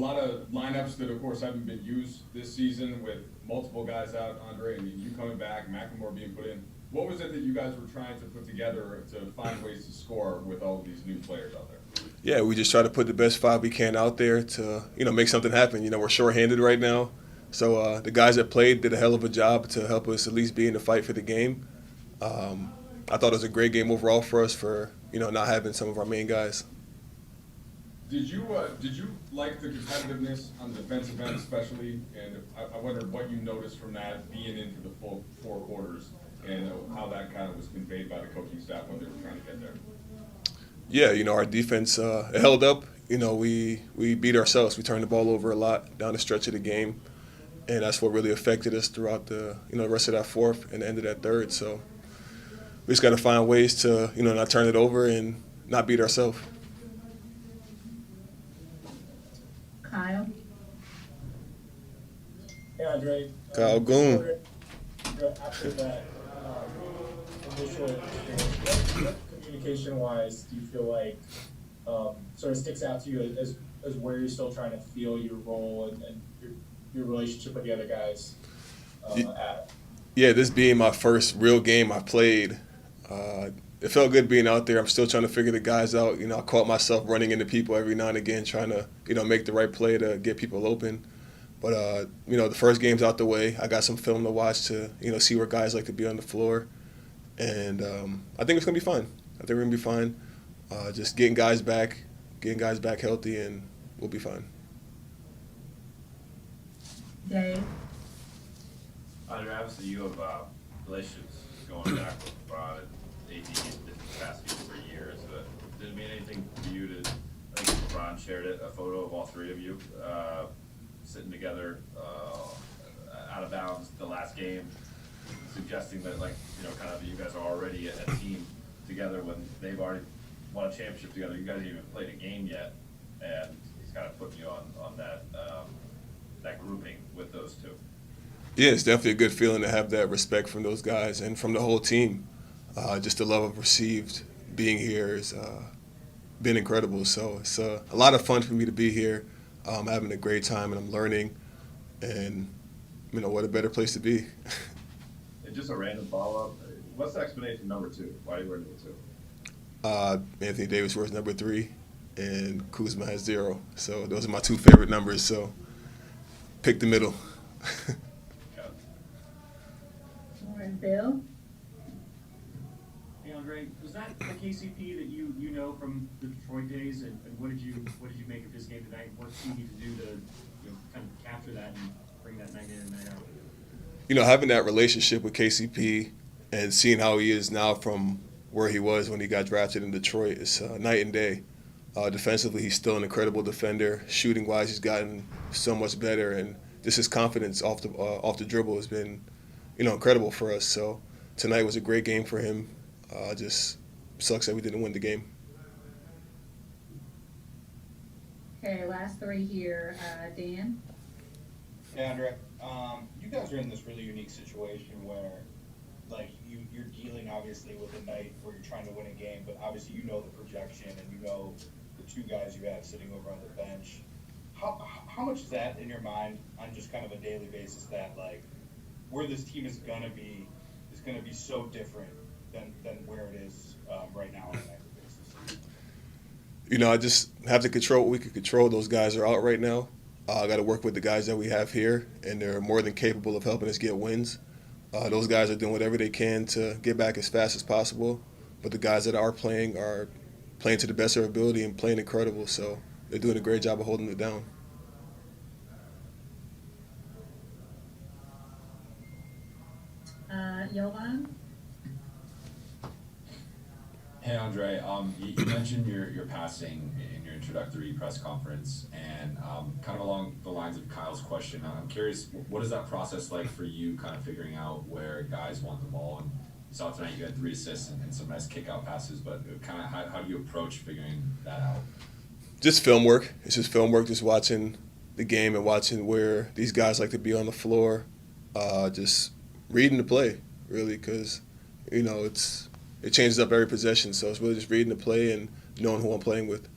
lot of lineups that, of course, haven't been used this season with multiple guys out. Andre, I mean, you coming back, McLemore being put in. What was it that you guys were trying to put together to find ways to score with all of these new players out there? Yeah, we just try to put the best five we can out there to make something happen. We're shorthanded right now, so the guys that played did a hell of a job to help us at least be in the fight for the game. I thought it was a great game overall for us for not having some of our main guys. Did you like the competitiveness on the defensive end especially? And I wonder what you noticed from that being into the full 4 quarters and how that kind of was conveyed by the coaching staff when they were trying to get there. Yeah, our defense held up. We beat ourselves. We turned the ball over a lot down the stretch of the game, and that's what really affected us throughout the rest of that fourth and the end of that third. So we just got to find ways to not turn it over and not beat ourselves. Kyle. Hey, Andre. Kyle Goon. After that initial experience, what communication-wise do you feel like sort of sticks out to you as where you're still trying to feel your role and your relationship with the other guys at? Yeah, this being my first real game I played, it felt good being out there. I'm still trying to figure the guys out. I caught myself running into people every now and again, trying to make the right play to get people open. But the first game's out the way. I got some film to watch to see where guys like to be on the floor, and I think it's gonna be fun. I think we're gonna be fine. Just getting guys back healthy, and we'll be fine. Dave. Andre, obviously you have relationships going back with LeBron and AD in different capacities for years. But did it mean anything for you to? I think LeBron shared a photo of all three of you sitting together out of bounds the last game, suggesting that kind of you guys are already a team together when they've already won a championship together. You guys haven't even played a game yet, and he's kind of putting you on that grouping with those two. Yeah, it's definitely a good feeling to have that respect from those guys and from the whole team. Just the love I've received being here has been incredible. So it's a lot of fun for me to be here. I'm having a great time and I'm learning, and what a better place to be. And just a random follow-up. What's the explanation number 2? Why do you wear number 2? Anthony Davis wears number 3, and Kuzma has 0. So those are my 2 favorite numbers. So pick the middle. All right, Bill. Hey Andre, was that the KCP that you know from the Detroit days, and what did you make of his game tonight? What do you need to do to kind of capture that and bring that night in and night out? Having that relationship with KCP and seeing how he is now from where he was when he got drafted in Detroit is night and day. Defensively, he's still an incredible defender. Shooting-wise, he's gotten so much better, and just his confidence off the dribble has been, incredible for us. So tonight was a great game for him. Just sucks that we didn't win the game. Okay, last 3 here. Dan. Hey, Andre. You guys are in this really unique situation where, you're dealing obviously with a night where you're trying to win a game, but obviously the projection and the 2 guys you have sitting over on the bench. How much is that in your mind on just kind of a daily basis that where this team is gonna be so different than where it is right now on a nightly basis? I just have to control what we can control. Those guys are out right now. I got to work with the guys that we have here, and they're more than capable of helping us get wins. Those guys are doing whatever they can to get back as fast as possible, but the guys that are playing to the best of their ability and playing incredible, so they're doing a great job of holding it down. Jovan. Hey Andre, you mentioned your passing in your introductory press conference, and kind of along the lines of Kyle's question, I'm curious, what is that process like for you, kind of figuring out where guys want the ball? And you saw tonight you had 3 assists and some nice kick-out passes, but kind of how do you approach figuring that out? Just film work. It's just film work, just watching the game and watching where these guys like to be on the floor, just reading the play, really, because, it changes up every possession, so it's really just reading the play and knowing who I'm playing with.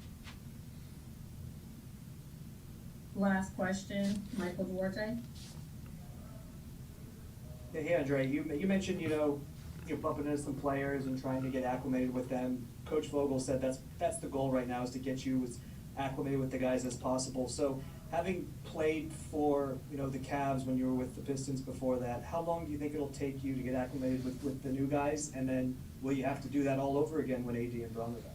Last question, Michael Duarte. Yeah, hey, Andre, you mentioned, you're bumping into some players and trying to get acclimated with them. Coach Vogel said that's the goal right now, is to get you as acclimated with the guys as possible. So having played for, the Cavs when you were with the Pistons before that, how long do you think it'll take you to get acclimated with the new guys? And then will you have to do that all over again when AD and Bron are back?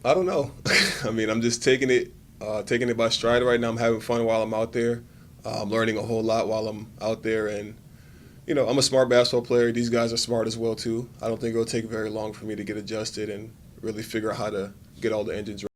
I don't know. I mean, I'm just taking it by stride right now. I'm having fun while I'm out there. I'm learning a whole lot while I'm out there, and I'm a smart basketball player. These guys are smart as well too. I don't think it'll take very long for me to get adjusted and really figure out how to get all the engines